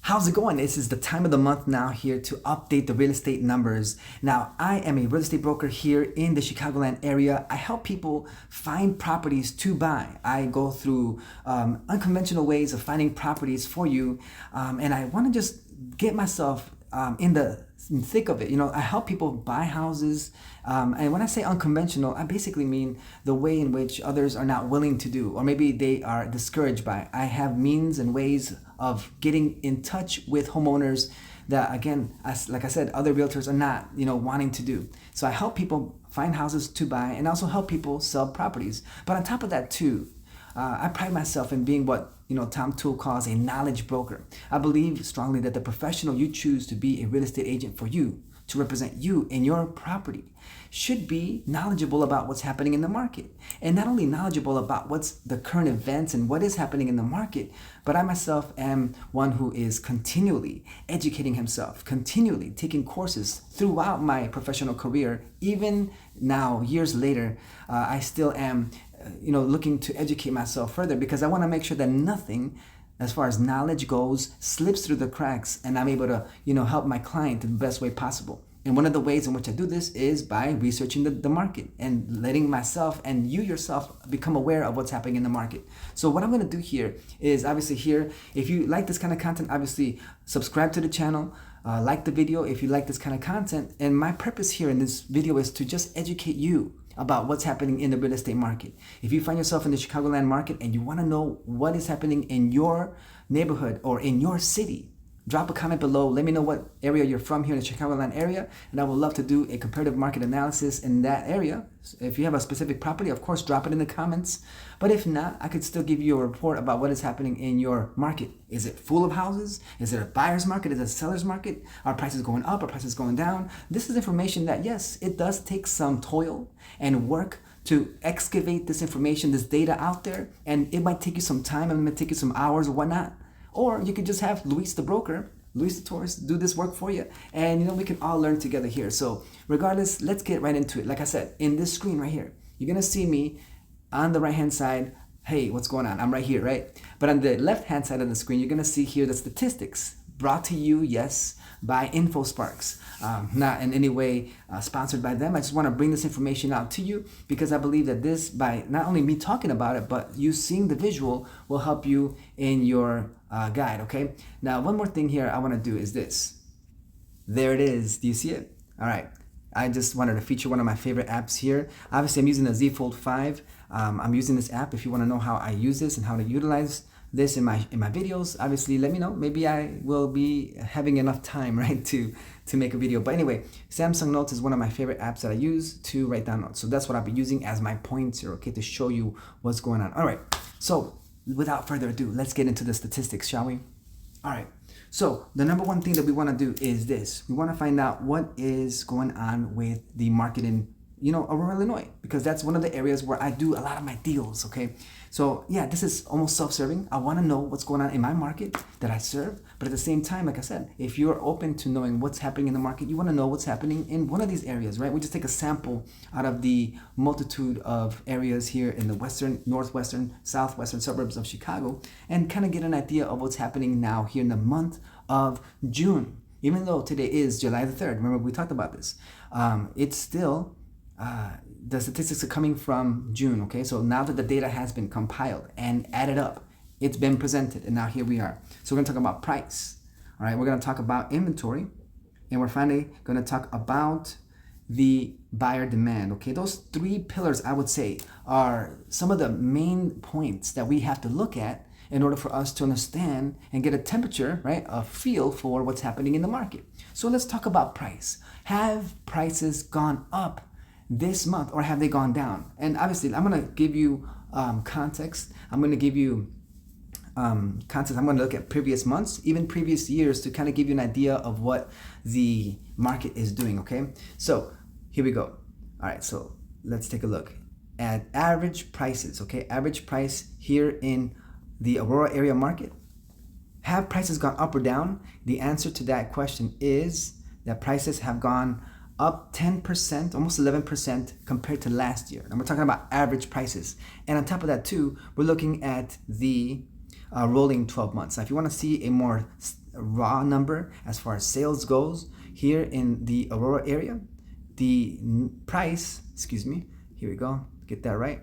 How's it going? This is the time of the month now here to update the real estate numbers. Now, I am a real estate broker here in the Chicagoland area. I help people find properties to buy. I go through unconventional ways of finding properties for you, and I want to just get myself in the thick of it. I help people buy houses, and when I say unconventional, I basically mean the way in which others are not willing to do, or maybe they are discouraged by. I have means and ways of getting in touch with homeowners that, again, like I said, other realtors are not wanting to do. So I help people find houses to buy and also help people sell properties. But on top of that too, I pride myself in being what Tom Toole calls a knowledge broker. I believe strongly that the professional you choose to be a real estate agent for you, to represent you in your property, should be knowledgeable about what's happening in the market. And not only knowledgeable about what's the current events and what is happening in the market, but I myself am one who is continually educating himself, continually taking courses throughout my professional career. Even now, years later, I still am looking to educate myself further, because I want to make sure that nothing as far as knowledge goes slips through the cracks, and I'm able to help my client in the best way possible. And one of the ways in which I do this is by researching the market and letting myself and you yourself become aware of what's happening in the market. So what I'm going to do here is, obviously here, if you like this kind of content, obviously subscribe to the channel, like the video if you like this kind of content. And my purpose here in this video is to just educate you about what's happening in the real estate market. If you find yourself in the Chicagoland market and you want to know what is happening in your neighborhood or in your city, drop a comment below. Let me know what area you're from here in the Chicagoland area, and I would love to do a comparative market analysis in that area. If you have a specific property, of course, drop it in the comments. But if not, I could still give you a report about what is happening in your market. Is it full of houses? Is it a buyer's market? Is it a seller's market? Are prices going up? Are prices going down? This is information that, yes, it does take some toil and work to excavate this information, this data out there, and it might take you some time, and it might take you some hours or whatnot. Or you could just have Luis the broker, Luis the Tourist, do this work for you, and we can all learn together here. So regardless, let's get right into it. Like I said, in this screen right here, you're gonna see me on the right hand side. Hey, what's going on? I'm right here, right? But on the left hand side of the screen, you're gonna see here the statistics brought to you, yes, by InfoSparks. Not in any way sponsored by them. I just want to bring this information out to you because I believe that this, by not only me talking about it, but you seeing the visual, will help you in your guide, okay? Now, one more thing here I want to do is this. There it is. Do you see it? All right. I just wanted to feature one of my favorite apps here. Obviously, I'm using the Z Fold 5. I'm using this app. If you want to know how I use this and how to utilize this in my videos, obviously let me know. Maybe I will be having enough time, right, to make a video. But anyway, Samsung Notes is one of my favorite apps that I use to write down notes. So that's what I'll be using as my pointer, okay, to show you what's going on. All right, so without further ado, let's get into the statistics, shall we? All right, so the number one thing that we want to do is this. We want to find out what is going on with the market in Aurora, Illinois, because that's one of the areas where I do a lot of my deals, okay? So yeah, this is almost self-serving. I want to know what's going on in my market that I serve, but at the same time, like I said, if you're open to knowing what's happening in the market, you want to know what's happening in one of these areas, right? We just take a sample out of the multitude of areas here in the western, northwestern, southwestern suburbs of Chicago, and kind of get an idea of what's happening now here in the month of June. Even though today is July the 3rd, remember we talked about this, it's still the statistics are coming from June, okay? So now that the data has been compiled and added up, it's been presented, and now here we are. So we're gonna talk about price, all right? We're gonna talk about inventory, and we're finally gonna talk about the buyer demand, okay? Those three pillars, I would say, are some of the main points that we have to look at in order for us to understand and get a temperature, right, a feel for what's happening in the market. So let's talk about price. Have prices gone up this month, or have they gone down? And obviously, I'm going to give you context. I'm going to give you context. I'm going to look at previous months, even previous years, to kind of give you an idea of what the market is doing, okay? So here we go. All right, so let's take a look at average prices, okay? Average price here in the Aurora area market. Have prices gone up or down? The answer to that question is that prices have gone up 10%, almost 11% compared to last year. And we're talking about average prices. And on top of that too, we're looking at the rolling 12 months. Now, if you want to see a more raw number as far as sales goes, here in the Aurora area, the price, excuse me, here we go, get that right.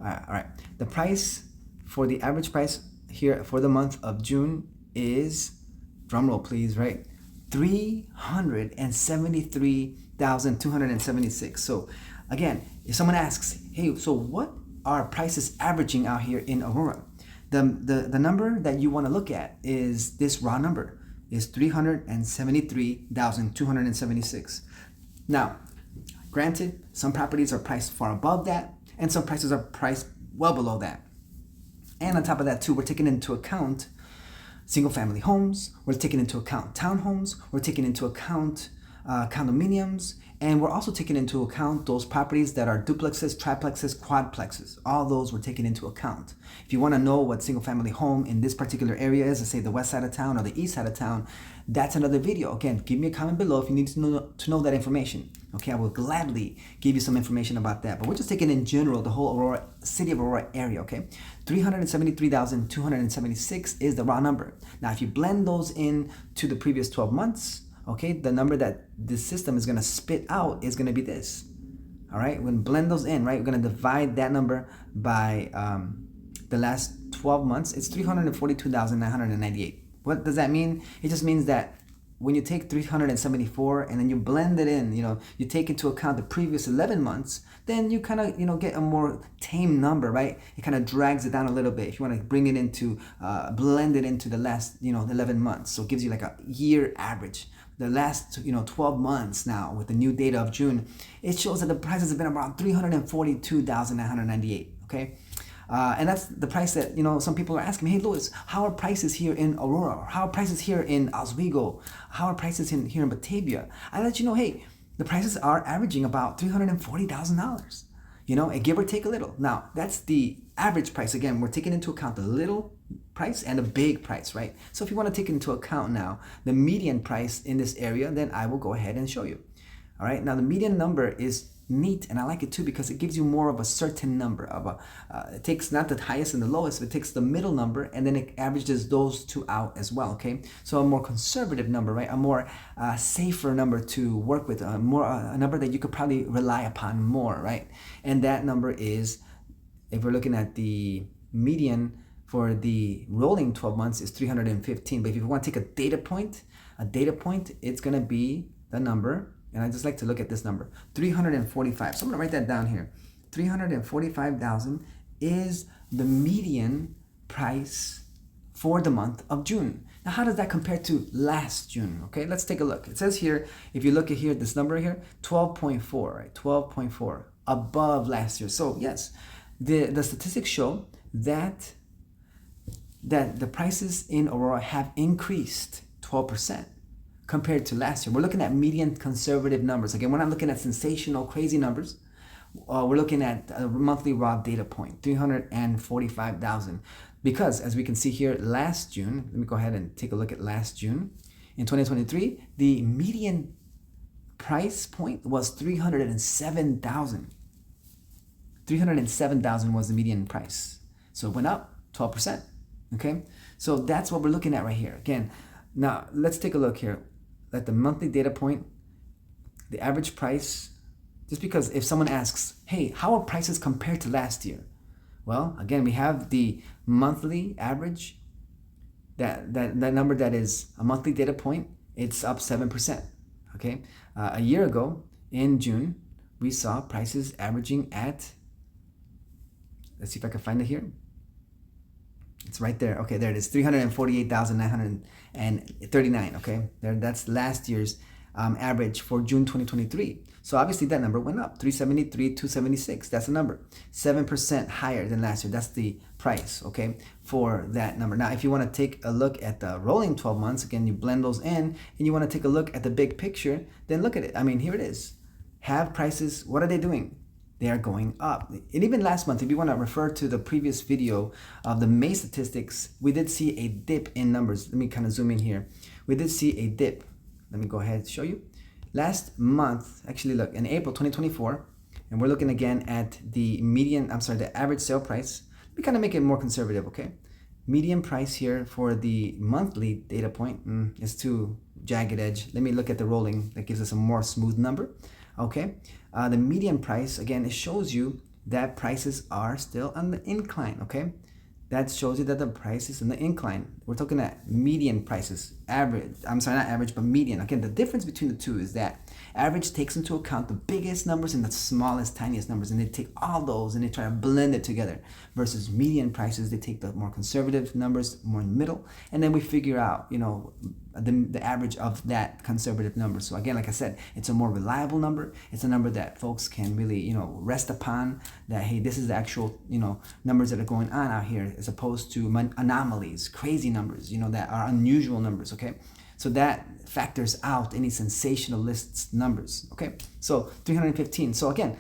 All right. The price for the average price here for the month of June is, drumroll please, right? $373,276. So again, if someone asks, hey, so what are prices averaging out here in Aurora? The number that you want to look at is this raw number, is 373,276. Now, granted, some properties are priced far above that, and some prices are priced well below that. And on top of that too, we're taking into account single family homes, we're taking into account townhomes, we're taking into account condominiums, and we're also taking into account those properties that are duplexes, triplexes, quadplexes. All those we're taking into account. If you want to know what single family home in this particular area is, let's say the west side of town or the east side of town, that's another video. Again, give me a comment below if you need to know that information. Okay, I will gladly give you some information about that. But we're just taking in general the whole Aurora, city of Aurora area, okay? 373,276 is the raw number. Now, if you blend those in to the previous 12 months, okay, the number that this system is gonna spit out is gonna be this. All right, we're gonna blend those in, right? We're gonna divide that number by the last 12 months. It's 342,998. What does that mean? It just means that when you take 374 and then you blend it in, you take into account the previous 11 months, then you kind of, get a more tame number, right? It kind of drags it down a little bit if you want to bring it into, blend it into the last, 11 months. So it gives you like a year average. The last, 12 months now with the new data of June, it shows that the prices have been around 342,998, okay? And that's the price that, some people are asking me, hey, Louis, how are prices here in Aurora? How are prices here in Oswego? How are prices here in Batavia? I let you know, hey, the prices are averaging about $340,000, give or take a little. Now, that's the average price. Again, we're taking into account the little price and the big price, right? So if you want to take into account now the median price in this area, then I will go ahead and show you. All right, now the median number is neat, and I like it too because it gives you more of a certain number of it takes not the highest and the lowest, but it takes the middle number and then it averages those two out as well. Okay, so a more conservative number, right? A more safer number to work with, a number that you could probably rely upon more, right? And that number is, if we're looking at the median for the rolling 12 months, is 315. But if you want to take a data point, it's gonna be the number. And I just like to look at this number, 345. So I'm gonna write that down here. 345,000 is the median price for the month of June. Now, how does that compare to last June? Okay, let's take a look. It says here, if you look at here, this number here, 12.4, right? 12.4 above last year. So yes, the statistics show that the prices in Aurora have increased 12%. compared to last year. We're looking at median conservative numbers. Again, we're not looking at sensational, crazy numbers. We're looking at a monthly raw data point, 345,000. Because as we can see here, last June, let me go ahead and take a look at last June. In 2023, the median price point was 307,000. 307,000 was the median price. So it went up 12%. Okay, so that's what we're looking at right here. Again, now let's take a look here at the monthly data point, the average price. Just because if someone asks, hey, how are prices compared to last year? Well, again, we have the monthly average, that number that is a monthly data point, it's up 7%. Okay, a year ago in June, we saw prices averaging at, let's see if I can find it here. It's right there. Okay, there it is, 348,939. Okay, there, that's last year's average for June 2023. So obviously that number went up, 373,276. That's the number, 7% higher than last year. That's the price, okay, for that number. Now, if you want to take a look at the rolling 12 months, again, you blend those in, and you want to take a look at the big picture, then look at it. I mean, here it is. Have prices, what are they doing? They are going up. And even last month, if you want to refer to the previous video of the May statistics, we did see a dip in numbers. Let me kind of zoom in here. We did see a dip. Let me go ahead and show you. Last month, actually look, in April 2024, and we're looking again at the median, the average sale price. We kind of make it more conservative, okay? median price here for the monthly data point is too jagged edge. Let me look at the rolling. That gives us a more smooth number. Okay, the median price, again, it shows you that prices are still on the incline. Okay, that shows you that the price is in the incline. We're talking at median prices, average, I'm sorry, not average, but median. Again, the difference between the two is that average takes into account the biggest numbers and the smallest, tiniest numbers, and they take all those and they try to blend it together. Versus median prices, they take the more conservative numbers, more in the middle, and then we figure out, you know, the average of that conservative number. So again, like I said, it's a more reliable number. It's a number that folks can really, you know, rest upon, that, hey, this is the actual, you know, numbers that are going on out here, as opposed to anomalies, crazy numbers, you know, that are unusual numbers. Okay, so that factors out any sensationalist numbers. Okay, so 315. So again,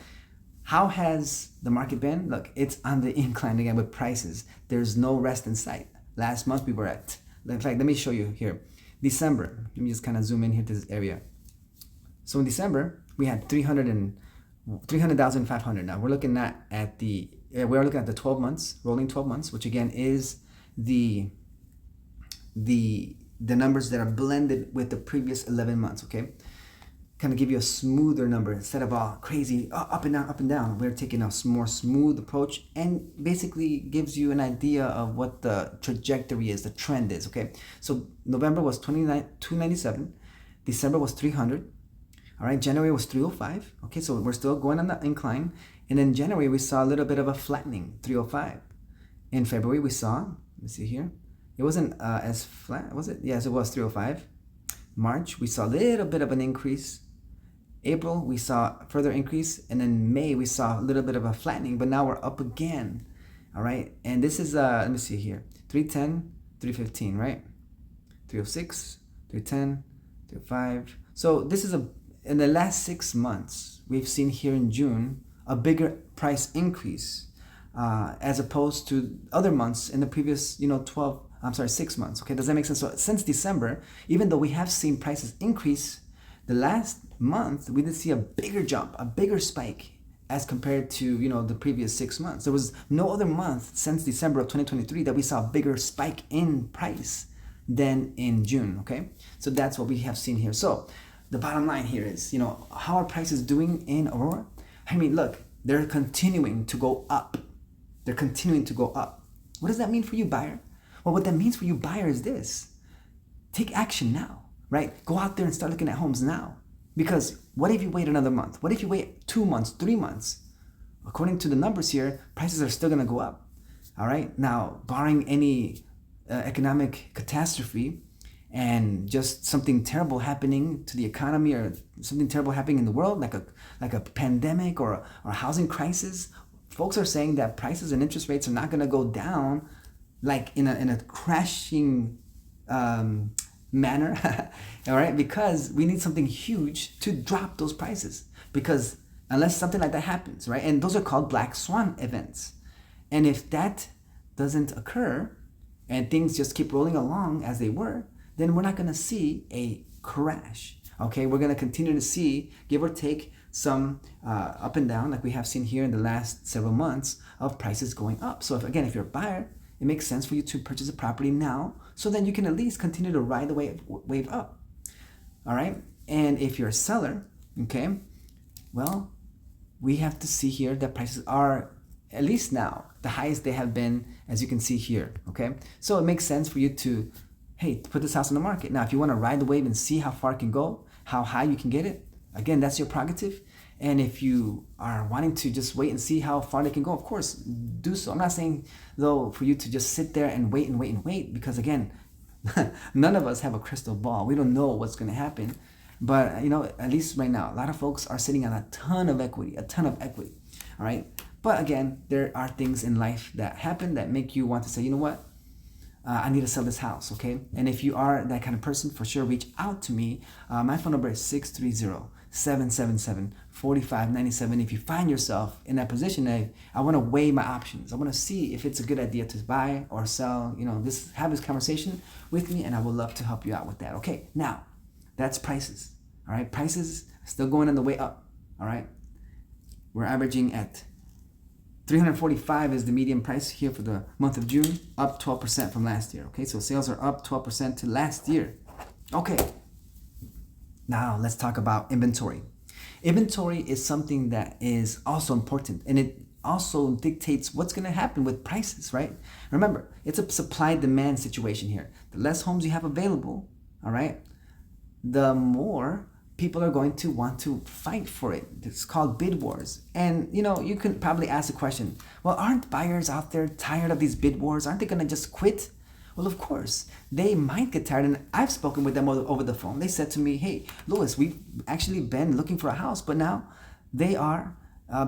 how has the market been? Look, it's on the incline again with prices. There's no rest in sight. Last month we were at, in fact, let me show you here. December, let me just kind of zoom in here to this area. So in December, we had 300,500. Now we're looking at the 12 months, rolling 12 months, which again is the numbers that are blended with the previous 11 months. Okay, kind of give you a smoother number instead of all crazy up and down. We're taking a more smooth approach, and basically gives you an idea of what the trajectory is, the trend is. Okay, so November was 297, December was 300. All right, January was 305. Okay, so we're still going on the incline, and in January we saw a little bit of a flattening, 305. In February we saw, let me see here, it wasn't as flat, was it? Yes, it was 305. March we saw a little bit of an increase. April we saw further increase, and then May we saw a little bit of a flattening, but now we're up again. All right, and this is let me see here, 310, 315, right? 306, 310, 305. So this is in the last 6 months, we've seen here in June a bigger price increase as opposed to other months in the previous, 6 months. Okay, does that make sense? So since December, even though we have seen prices increase, the last month we did see a bigger jump, a bigger spike as compared to, the previous 6 months. There was no other month since December of 2023 that we saw a bigger spike in price than in June. Okay, so that's what we have seen here. So the bottom line here is, how are prices doing in Aurora? I mean, look, they're continuing to go up. They're continuing to go up. What does that mean for you, buyer? Well, what that means for you, buyer, is this. Take action now, right? Go out there and start looking at homes now. Because what if you wait another month? What if you wait 2 months, 3 months? According to the numbers here, prices are still going to go up. All right. Now, barring any economic catastrophe and just something terrible happening to the economy, or something terrible happening in the world, like a pandemic or a housing crisis, folks are saying that prices and interest rates are not going to go down like in a crashing manner. All right, because we need something huge to drop those prices, because unless something like that happens, right? And those are called black swan events. And if that doesn't occur and things just keep rolling along as they were, then we're not going to see a crash. Okay, we're going to continue to see, give or take, some up and down, like we have seen here in the last several months, of prices going up. So if you're a buyer, it makes sense for you to purchase a property now, so then you can at least continue to ride the wave up. All right, and if you're a seller, okay, well, we have to see here that prices are, at least now, the highest they have been, as you can see here. Okay, so it makes sense for you to, hey, put this house on the market. Now, if you want to ride the wave and see how far it can go, how high you can get it, again, that's your prerogative. And if you are wanting to just wait and see how far they can go, of course, do so. I'm not saying, though, for you to just sit there and wait, because again, none of us have a crystal ball. We don't know what's going to happen. But, at least right now, a lot of folks are sitting on a ton of equity. All right. But again, there are things in life that happen that make you want to say, you know what? I need to sell this house, okay? And if you are that kind of person, for sure, reach out to me. My phone number is 630-777-4597. If you find yourself in that position, I want to weigh my options. I want to see if it's a good idea to buy or sell. Have this conversation with me, and I would love to help you out with that. Okay, now, that's prices, all right? Prices still going on the way up, all right? We're averaging at 345 is the median price here for the month of June, up 12% from last year. Okay, so sales are up 12% to last year. Okay, now let's talk about inventory. Inventory is something that is also important, and it also dictates what's going to happen with prices, right? Remember, it's a supply-demand situation here. The less homes you have available, all right, the more people are going to want to fight for it. It's called bid wars. And you can probably ask the question, well, aren't buyers out there tired of these bid wars? Aren't they going to just quit? Well, of course, they might get tired. And I've spoken with them over the phone. They said to me, hey, Louis, we've actually been looking for a house, but now they are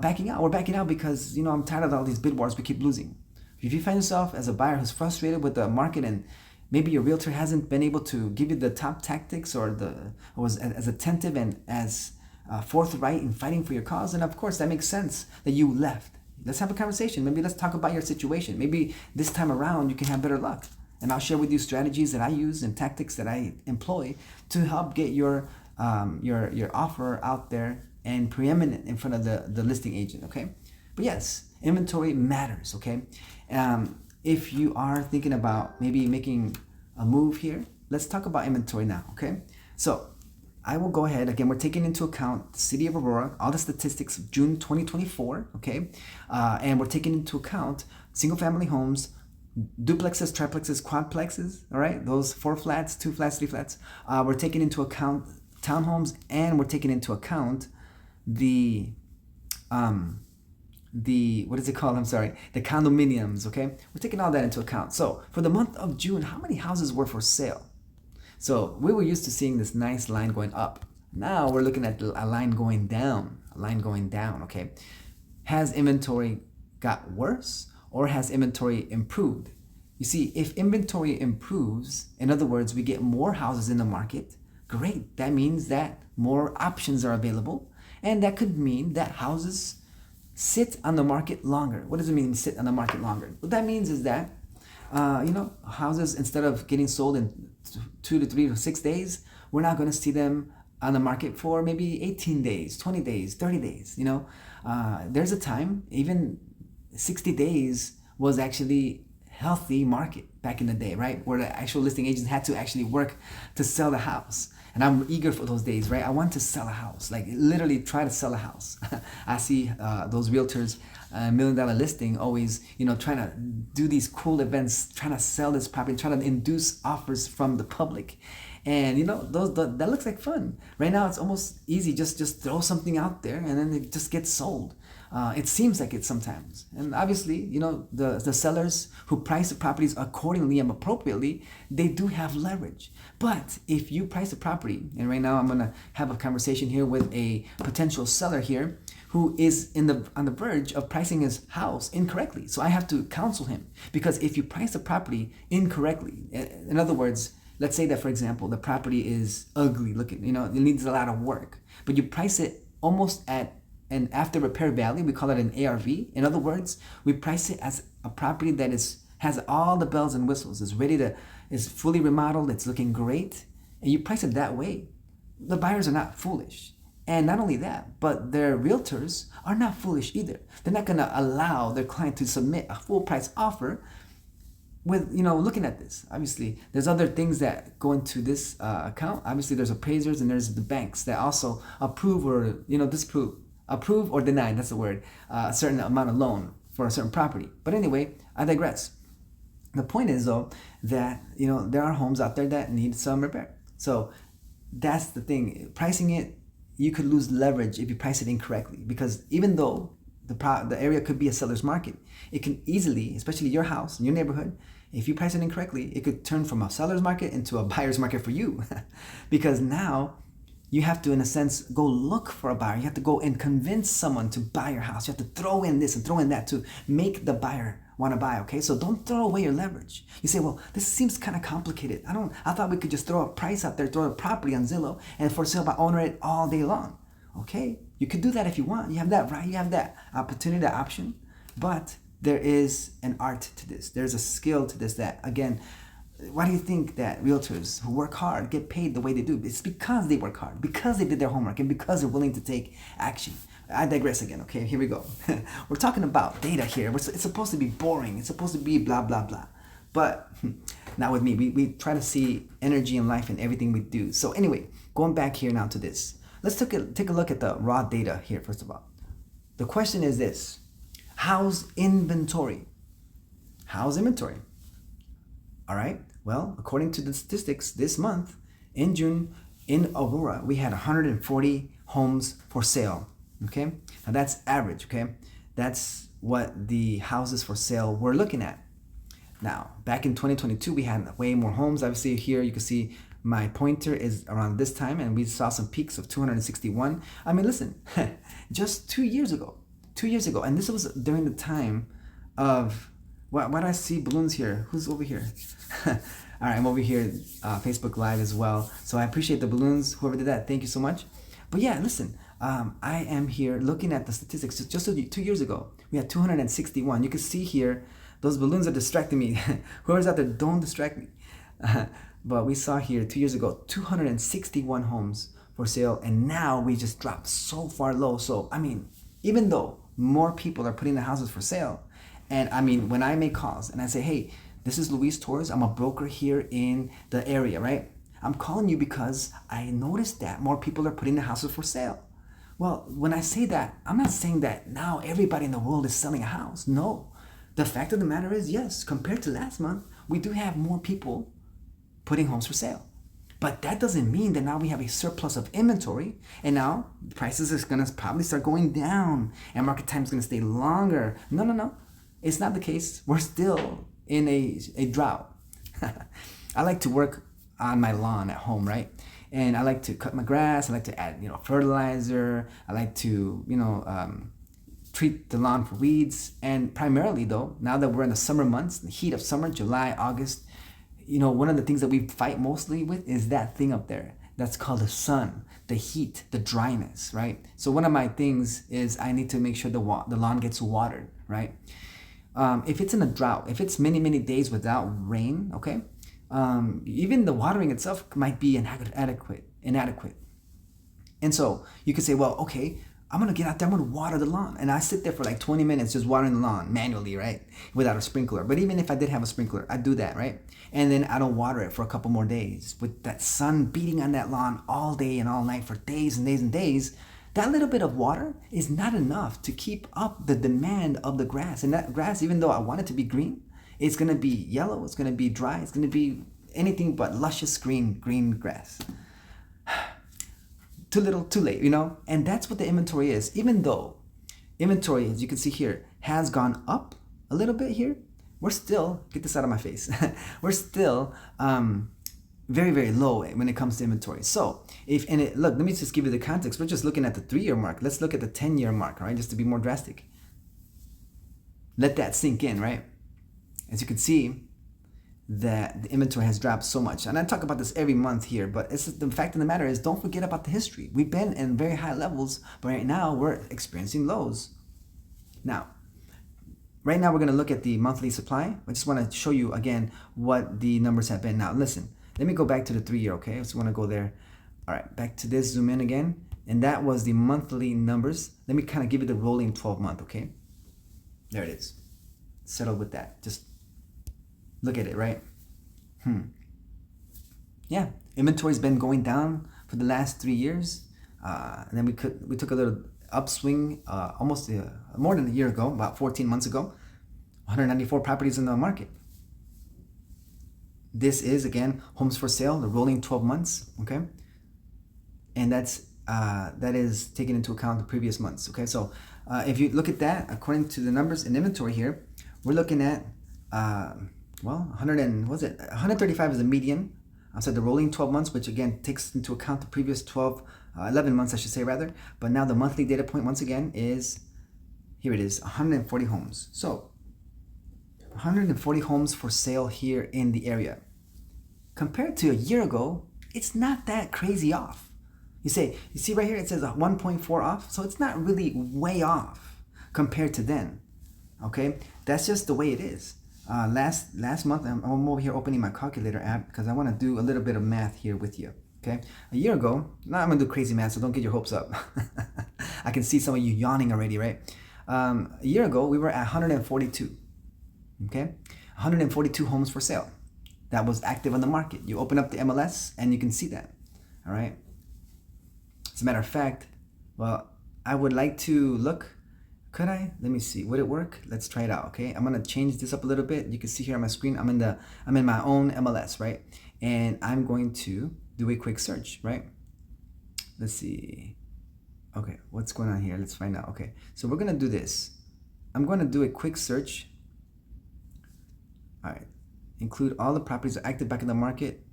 backing out. We're backing out because, I'm tired of all these bid wars. We keep losing. If you find yourself as a buyer who's frustrated with the market and maybe your realtor hasn't been able to give you the top tactics or was as attentive and as forthright in fighting for your cause, and of course that makes sense that you left. Let's have a conversation. Maybe let's talk about your situation. Maybe this time around you can have better luck. And I'll share with you strategies that I use and tactics that I employ to help get your offer out there and preeminent in front of the listing agent, okay? But yes, inventory matters, okay? If you are thinking about maybe making a move here, let's talk about inventory now, okay? So I will go ahead. Again, we're taking into account the city of Aurora, all the statistics of June 2024, okay? And we're taking into account single-family homes, duplexes, triplexes, quadplexes, all right? Those 4 flats, 2 flats, 3 flats. We're taking into account townhomes, and we're taking into account the what is it called? I'm sorry, the condominiums, okay? We're taking all that into account. So for the month of June, how many houses were for sale? So we were used to seeing this nice line going up. Now we're looking at a line going down, okay? Has inventory got worse or has inventory improved? You see, if inventory improves, in other words, we get more houses in the market, great. That means that more options are available, and that could mean that houses sit on the market longer. What does it mean, sit on the market longer? What that means is that, houses, instead of getting sold in 2 to 3 to 6 days, we're not going to see them on the market for maybe 18 days, 20 days, 30 days. There's a time, even 60 days was actually healthy market back in the day, right? Where the actual listing agents had to actually work to sell the house. And I'm eager for those days, right? I want to sell a house, like literally try to sell a house. I see those realtors, $1 million listing, always, trying to do these cool events, trying to sell this property, trying to induce offers from the public. And that looks like fun. Right now, it's almost easy. Just throw something out there and then it just gets sold. It seems like it sometimes. And obviously, the sellers who price the properties accordingly and appropriately, they do have leverage. But if you price a property, and right now I'm going to have a conversation here with a potential seller here who is on the verge of pricing his house incorrectly. So I have to counsel him, because if you price the property incorrectly, in other words, let's say that, for example, the property is ugly looking, it needs a lot of work, but you price it almost at an after repair value. We call it an ARV. In other words, we price it as a property that has all the bells and whistles, is fully remodeled, it's looking great, and you price it that way. The buyers are not foolish. And not only that, but their realtors are not foolish either. They're not gonna allow their client to submit a full price offer with, looking at this. Obviously, there's other things that go into this account. Obviously, there's appraisers and there's the banks that also approve or, approve or deny, that's the word, a certain amount of loan for a certain property. But anyway, I digress. The point is, though, that, there are homes out there that need some repair. So that's the thing. Pricing it, you could lose leverage if you price it incorrectly, because even though the area could be a seller's market, it can easily, especially your house in your neighborhood, if you price it incorrectly, it could turn from a seller's market into a buyer's market for you. Because now you have to, in a sense, go look for a buyer. You have to go and convince someone to buy your house. You have to throw in this and throw in that to make the buyer want to buy, okay? So don't throw away your leverage. You say, well, this seems kind of complicated. I thought we could just throw a price out there, throw a property on Zillow and for sale by owner it all day long. Okay, you could do that if you want. You have that right. You have that opportunity, that option. But there is an art to this. There's a skill to this that, again, why do you think that realtors who work hard get paid the way they do? It's because they work hard, because they did their homework, and because they're willing to take action. I digress again. Okay, here we go. We're talking about data here. It's supposed to be boring. It's supposed to be blah blah blah, but not with me. We try to see energy and life in everything we do. So anyway, going back here now to this. Let's take a look at the raw data here first of all. The question is this: how's inventory? How's inventory? All right. Well, according to the statistics, this month in June in Aurora, we had 140 homes for sale. Okay. Now that's average. Okay. That's what the houses for sale we're looking at. Now, back in 2022, we had way more homes. Obviously, here you can see my pointer is around this time, and we saw some peaks of 261. I mean, listen, just 2 years ago, and this was during the time of, why do I see balloons here? Who's over here? All right, I'm over here, Facebook Live as well. So I appreciate the balloons. Whoever did that, thank you so much. But yeah, listen, I am here looking at the statistics. Just 2 years ago, we had 261. You can see here, those balloons are distracting me. Whoever's out there, don't distract me. But we saw here 2 years ago, 261 homes for sale. And now we just dropped so far low. So, I mean, even though more people are putting the houses for sale, and I mean, when I make calls and I say, hey, this is Luis Torres, I'm a broker here in the area, right? I'm calling you because I noticed that more people are putting the houses for sale. Well, when I say that, I'm not saying that now everybody in the world is selling a house. No. The fact of the matter is, yes, compared to last month, we do have more people putting homes for sale. But that doesn't mean that now we have a surplus of inventory, and now the prices are going to probably start going down and market time is going to stay longer. No. It's not the case. We're still in a drought. I like to work on my lawn at home, right? And I like to cut my grass. I like to add, fertilizer. I like to, treat the lawn for weeds. And primarily though, now that we're in the summer months, the heat of summer, July, August, one of the things that we fight mostly with is that thing up there. That's called the sun, the heat, the dryness, right? So one of my things is I need to make sure the lawn gets watered, right? If it's in a drought, if it's many, many days without rain, okay, even the watering itself might be inadequate. And so you could say, well, okay, I'm going to get out there, I'm going to water the lawn. And I sit there for like 20 minutes just watering the lawn manually, right? Without a sprinkler. But even if I did have a sprinkler, I'd do that, right? And then I don't water it for a couple more days. With that sun beating on that lawn all day and all night for days and days and days, that little bit of water is not enough to keep up the demand of the grass. And that grass, even though I want it to be green, it's going to be yellow, it's going to be dry, it's going to be anything but luscious green grass. Too little, too late, And that's what the inventory is. Even though inventory, as you can see here, has gone up a little bit here, we're still, get this out of my face, we're still very, very low when it comes to inventory. So, look, let me just give you the context. We're just looking at the 3-year mark. Let's look at the 10-year mark, right? Just to be more drastic. Let that sink in, right? As you can see, that the inventory has dropped so much. And I talk about this every month here, but it's the fact of the matter is, don't forget about the history. We've been in very high levels, but right now we're experiencing lows. Now, right now we're going to look at the monthly supply. I just want to show you again what the numbers have been. Now, listen, let me go back to the 3-year, okay? I just want to go there. All right, back to this, zoom in again. And that was the monthly numbers. Let me kind of give you the rolling 12-month, okay? There it is. Settle with that. Just look at it, right? Yeah, inventory's been going down for the last 3 years. And then we took a little upswing almost more than a year ago, about 14 months ago. 194 properties in the market. This is, again, homes for sale, the rolling 12 months, okay? And that is taking into account the previous months, okay? So if you look at that, according to the numbers in inventory here, we're looking at 135 is the median. I said the rolling 12 months, which again takes into account the previous 11 months, I should say rather. But now the monthly data point once again is, here it is, 140 homes. So 140 homes for sale here in the area. Compared to a year ago, it's not that crazy off. You see right here, it says 1.4 off. So it's not really way off compared to then. Okay, that's just the way it is. Last month, I'm over here opening my calculator app because I want to do a little bit of math here with you. Okay, a year ago, now I'm gonna do crazy math, so don't get your hopes up. I can see some of you yawning already, right? A year ago, we were at 142, okay? 142 homes for sale that was active on the market. You open up the MLS and you can see that, all right? As a matter of fact, well, I would like to look. Could I? Let me see. Would it work? Let's try it out, okay? I'm gonna change this up a little bit. You can see here on my screen, I'm in my own MLS, right? And I'm going to do a quick search, right? Let's see. Okay, what's going on here? Let's find out. Okay, so we're gonna do this. I'm gonna do a quick search. All right, include all the properties that are active back in the market.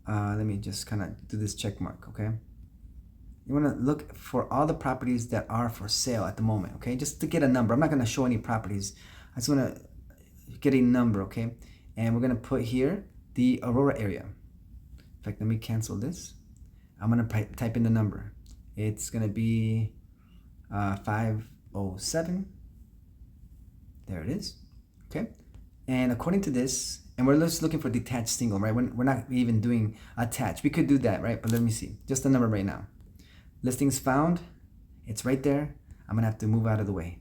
Let me just kind of do this check mark, okay? You want to look for all the properties that are for sale at the moment, okay? Just to get a number. I'm not going to show any properties. I just want to get a number, okay? And we're going to put here the Aurora area. In fact, let me cancel this. I'm going to type in the number. It's going to be 507. There it is, okay? And according to this, and we're just looking for detached single, right? We're not even doing attached. We could do that, right? But let me see. Just the number right now. Listings found, it's right there. I'm gonna have to move out of the way.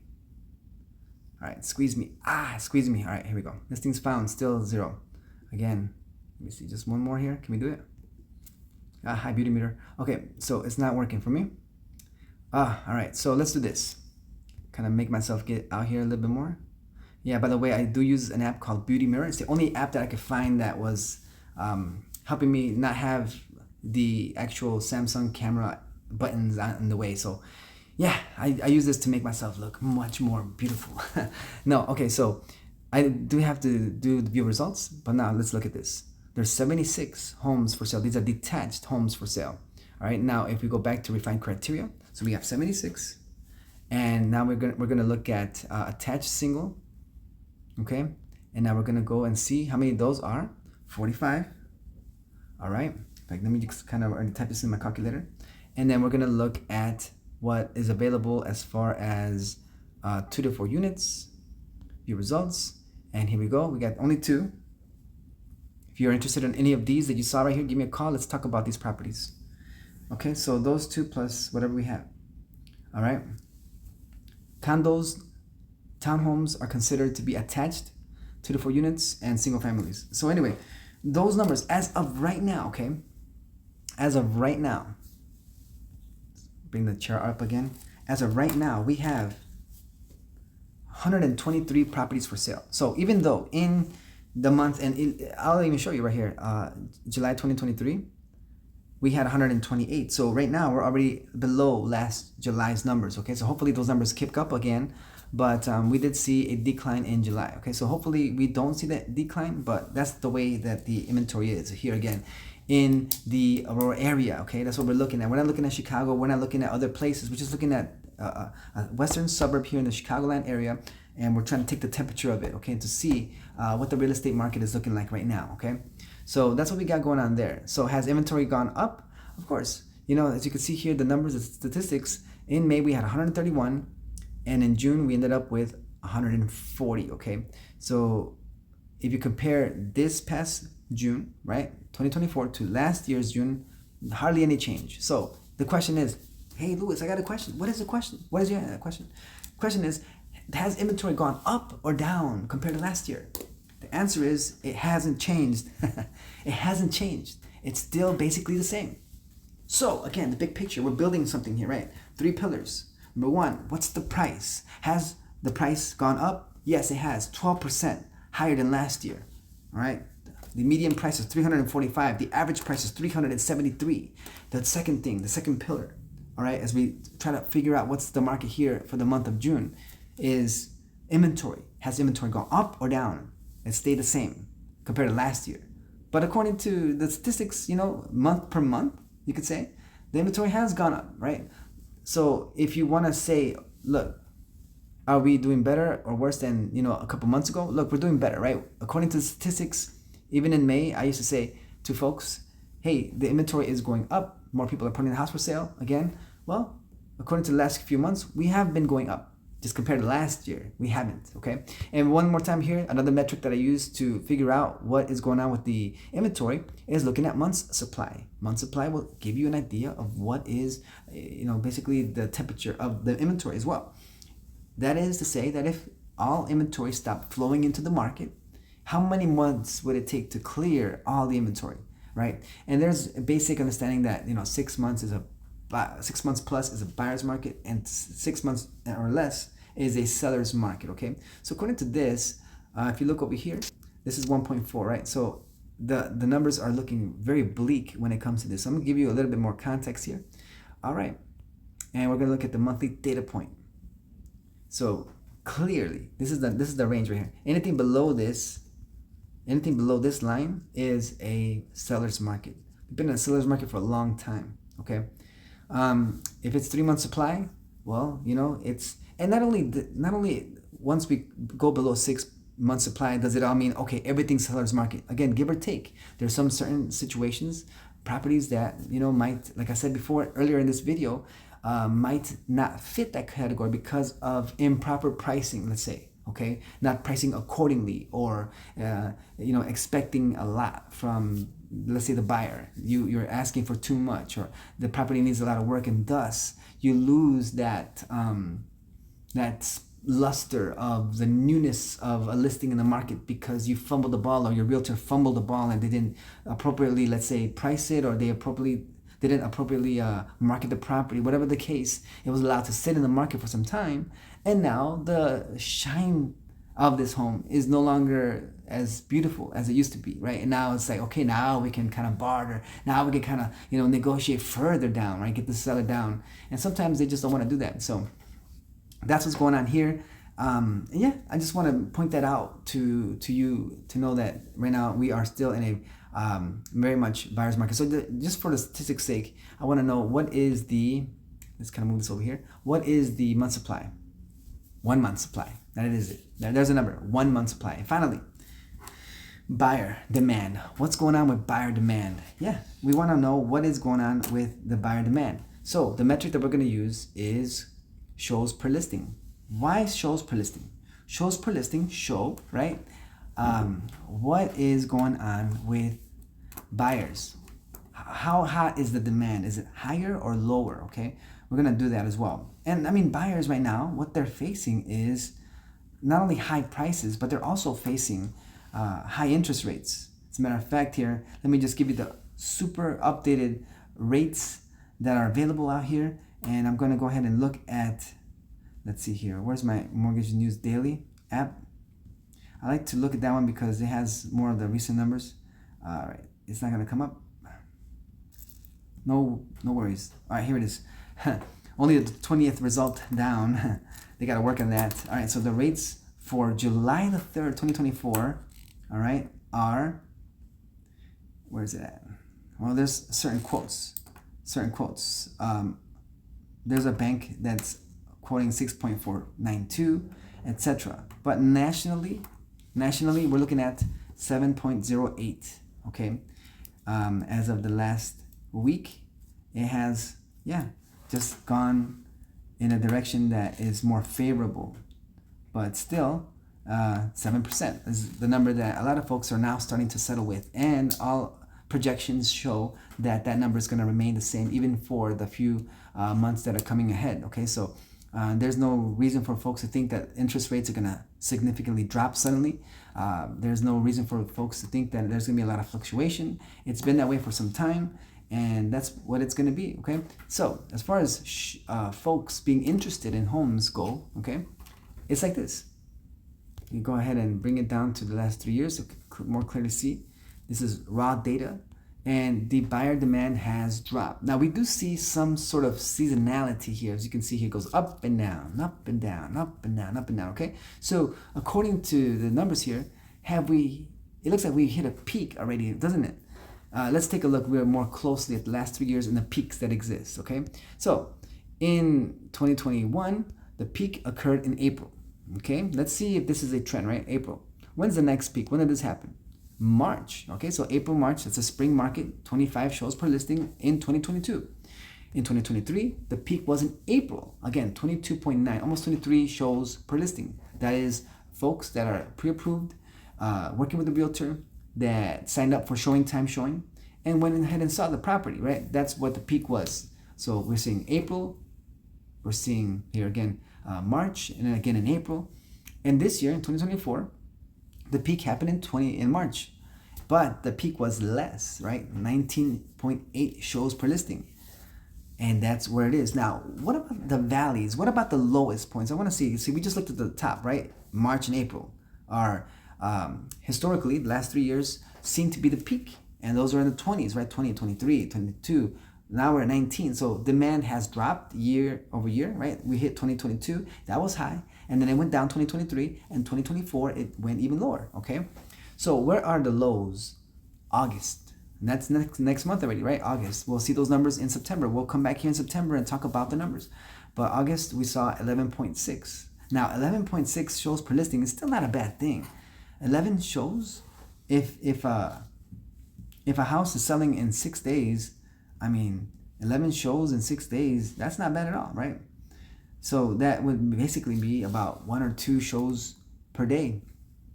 All right, squeeze me. Squeeze me. All right, here we go. Listings found, still 0. Again, let me see, just one more here. Can we do it? Hi, beauty meter. Okay, so it's not working for me. All right, so let's do this. Kind of make myself get out here a little bit more. Yeah, by the way, I do use an app called Beauty Mirror. It's the only app that I could find that was helping me not have the actual Samsung camera buttons in the way. So yeah, I use this to make myself look much more beautiful. No, okay, so I do have to do the view results, but now let's look at this. There's 76 homes for sale. These are detached homes for sale. All right, now if we go back to refine criteria, so we have 76, and now we're gonna look at attached single, okay, and now we're gonna go and see how many of those are 45. All right, like let me just kind of already type this in my calculator. And then we're gonna look at what is available as far as 2 to 4 units, view results, and here we go. We got only 2. If you're interested in any of these that you saw right here, give me a call. Let's talk about these properties. Okay, so those 2 plus whatever we have. All right. Condos, townhomes are considered to be attached, 2 to 4 units, and single families. So anyway, those numbers as of right now, okay? As of right now, bring the chart up again. As of right now, we have 123 properties for sale. So even though in the month, and I'll even show you right here, July 2023, we had 128. So right now we're already below last July's numbers, okay? So hopefully those numbers kick up again, but we did see a decline in July, okay? So hopefully we don't see that decline, but that's the way that the inventory is here again in the Aurora area, okay? That's what we're looking at. We're not looking at Chicago. We're not looking at other places. We're just looking at a western suburb here in the Chicagoland area, and we're trying to take the temperature of it, okay, to see what the real estate market is looking like right now, okay? So that's what we got going on there. So has inventory gone up? Of course. You know, as you can see here, the numbers, the statistics, in May we had 131, and in June we ended up with 140, okay? So if you compare this past June, right, 2024 to last year's June, hardly any change. So the question is, hey Louis, I got a question. What is the question? What is your question? Question is, has inventory gone up or down compared to last year? The answer is it hasn't changed. It hasn't changed. It's still basically the same. So again, the big picture, we're building something here, right? 3 pillars. Number 1, what's the price? Has the price gone up? Yes, it has. 12% higher than last year. All right. The median price is 345. The average price is 373. The second thing, the second pillar, all right, as we try to figure out what's the market here for the month of June, is inventory. Has inventory gone up or down? It stayed the same compared to last year. But according to the statistics, you know, month per month, you could say, the inventory has gone up, right? So if you want to say, look, are we doing better or worse than, you know, a couple months ago? Look, we're doing better, right? According to the statistics, even in May, I used to say to folks, hey, the inventory is going up. More people are putting the house for sale again. Well, according to the last few months, we have been going up. Just compared to last year, we haven't, okay? And one more time here, another metric that I use to figure out what is going on with the inventory is looking at months supply. Month supply will give you an idea of what is, basically the temperature of the inventory as well. That is to say that if all inventory stopped flowing into the market, how many months would it take to clear all the inventory, right? And there's a basic understanding that 6 months is 6 months plus is a buyer's market, and 6 months or less is a seller's market. Okay, so according to this, if you look over here, this is 1.4, right? So the numbers are looking very bleak when it comes to this. So I'm gonna give you a little bit more context here. All right, and we're gonna look at the monthly data point. So clearly, this is the range right here. Anything below this line is a seller's market. We've been in a seller's market for a long time. Okay. If it's 3 months supply, well, it's, and not only once we go below 6 months supply, does it all mean, okay, everything's seller's market? Again, give or take. There's some certain situations, properties that, might, like I said before, earlier in this video, might not fit that category because of improper pricing, let's say. Okay, not pricing accordingly, or expecting a lot from, let's say, the buyer. You're asking for too much, or the property needs a lot of work, and thus you lose that luster of the newness of a listing in the market because you fumbled the ball, or your realtor fumbled the ball and they didn't appropriately, let's say, price it, or they didn't appropriately market the property. Whatever the case, it was allowed to sit in the market for some time, and now the shine of this home is no longer as beautiful as it used to be, right? And now it's like, okay, now we can kind of barter. Now we can kind of, negotiate further down, right? Get the seller down. And sometimes they just don't want to do that. So that's what's going on here. Yeah, I just want to point that out to you to know that right now we are still in a very much buyer's market. So just for the statistics sake, I want to know what is let's kind of move this over here. What is the month supply? 1 month supply. That is it. There's a number. 1 month supply. And finally, buyer demand. What's going on with buyer demand? Yeah, we want to know what is going on with the buyer demand. So the metric that we're going to use is shows per listing. Why shows per listing? Shows per listing show, right? What is going on with buyers? How hot is the demand? Is it higher or lower? Okay, we're gonna do that as well. And I mean, buyers right now, what they're facing is not only high prices, but they're also facing high interest rates. As a matter of fact, here, let me just give you the super updated rates that are available out here. And I'm gonna go ahead and look at, let's see here, where's my Mortgage News Daily app? I like to look at that one because it has more of the recent numbers. All right, it's not gonna come up. No worries. All right, here it is. Only the 20th result down. They gotta work on that. All right, so the rates for July the 3rd, 2024, all right, are, where is it at? Well, there's certain quotes. There's a bank that's quoting 6.492, etc. But nationally, we're looking at 7.08. Okay, as of the last week, it has just gone in a direction that is more favorable, but still 7% is the number that a lot of folks are now starting to settle with, and all projections show that that number is going to remain the same even for the few months that are coming ahead. Okay, so there's no reason for folks to think that interest rates are going to significantly drop suddenly. There's no reason for folks to think that there's going to be a lot of fluctuation. It's been that way for some time, and that's what it's going to be. Okay, so as far as folks being interested in homes go, okay, it's like this. You go ahead and bring it down to the last 3 years to more clearly see. This is raw data, and the buyer demand has dropped. Now we do see some sort of seasonality here. As you can see here, it goes up and down, up and down, up and down, up and down. Okay, so according to the numbers here, it looks like we hit a peak already, doesn't it? Let's take a look more closely at the last 3 years and the peaks that exist. Okay, so in 2021, the peak occurred in April. Okay, let's see if this is a trend, right? April. When's the next peak? When did this happen? March. Okay, so April, March, that's a spring market, 25 shows per listing in 2022. In 2023, the peak was in April. Again, 22.9, almost 23 shows per listing. That is folks that are pre-approved, working with a realtor, that signed up for showing time showing, and went ahead and saw the property, right? That's what the peak was. So we're seeing April, we're seeing here again March, and then again in April. And this year, in 2024, the peak happened in March. But the peak was less, right? 19.8 shows per listing. And that's where it is. Now, what about the valleys? What about the lowest points? I want to see, we just looked at the top, right? March and April are historically, the last 3 years seem to be the peak. And those are in the 20s, right? 20, 23, 22. Now we're at 19. So demand has dropped year over year, right? We hit 2022. That was high. And then it went down 2023. And 2024, it went even lower, okay? So where are the lows? August. And that's next month already, right? August. We'll see those numbers in September. We'll come back here in September and talk about the numbers. But August, we saw 11.6. Now, 11.6 shows per listing is still not a bad thing. 11 shows, if a house is selling in 6 days, I mean, 11 shows in 6 days, that's not bad at all, right? So that would basically be about 1 or 2 shows per day.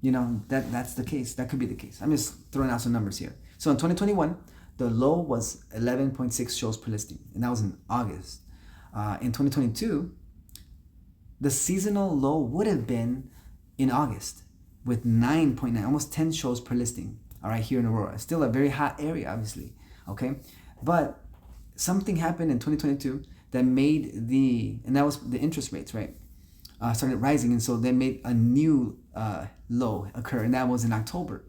You know, that's the case. That could be the case. I'm just throwing out some numbers here. So in 2021, the low was 11.6 shows per listing, and that was in August. In 2022, the seasonal low would have been in August with 9.9, almost 10 shows per listing. All right, here in Aurora, still a very hot area, obviously. Okay, but something happened in 2022 that made and that was the interest rates, right? Started rising, and so they made a new low occur, and that was in October.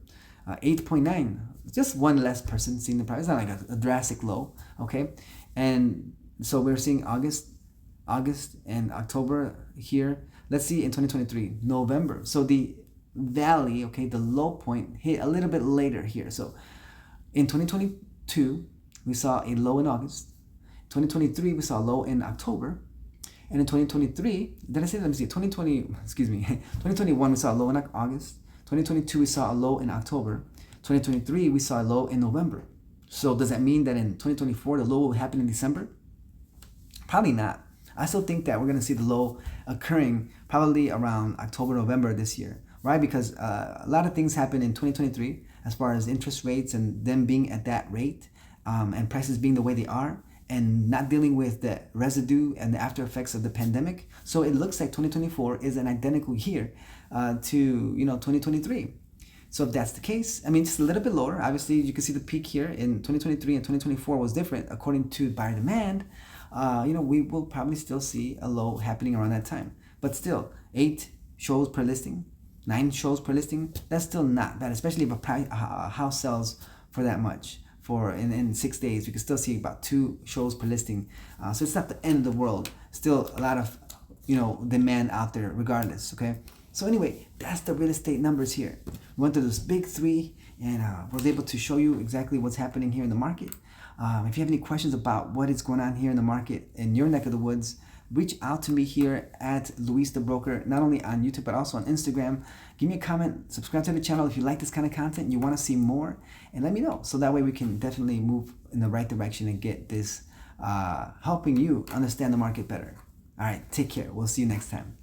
8.9, just one less person seeing the price. It's not like a drastic low, okay? And so we're seeing August and October here. Let's see in 2023, November. So the valley, okay, the low point hit a little bit later here. So in 2022, we saw a low in August. 2023, we saw a low in October. And in 2023, let me see, 2021, we saw a low in August. 2022, we saw a low in October. 2023, we saw a low in November. So does that mean that in 2024, the low will happen in December? Probably not. I still think that we're going to see the low occurring probably around October, November this year, right? Because a lot of things happen in 2023 as far as interest rates and them being at that rate and prices being the way they are, and not dealing with the residue and the after effects of the pandemic. So it looks like 2024 is an identical year to 2023. So if that's the case, I mean, just a little bit lower. Obviously, you can see the peak here in 2023 and 2024 was different according to buyer demand. We will probably still see a low happening around that time. But still, 8 shows per listing, 9 shows per listing, that's still not bad, especially if a house sells for that much. In 6 days, we can still see about 2 shows per listing. So it's not the end of the world. Still a lot of demand out there regardless, okay? So anyway, that's the real estate numbers here. We went through those big 3 and was able to show you exactly what's happening here in the market. If you have any questions about what is going on here in the market in your neck of the woods, reach out to me here at Luis the Broker, not only on YouTube, but also on Instagram. Give me a comment, subscribe to the channel if you like this kind of content and you want to see more, and let me know. So that way we can definitely move in the right direction and get this helping you understand the market better. All right, take care. We'll see you next time.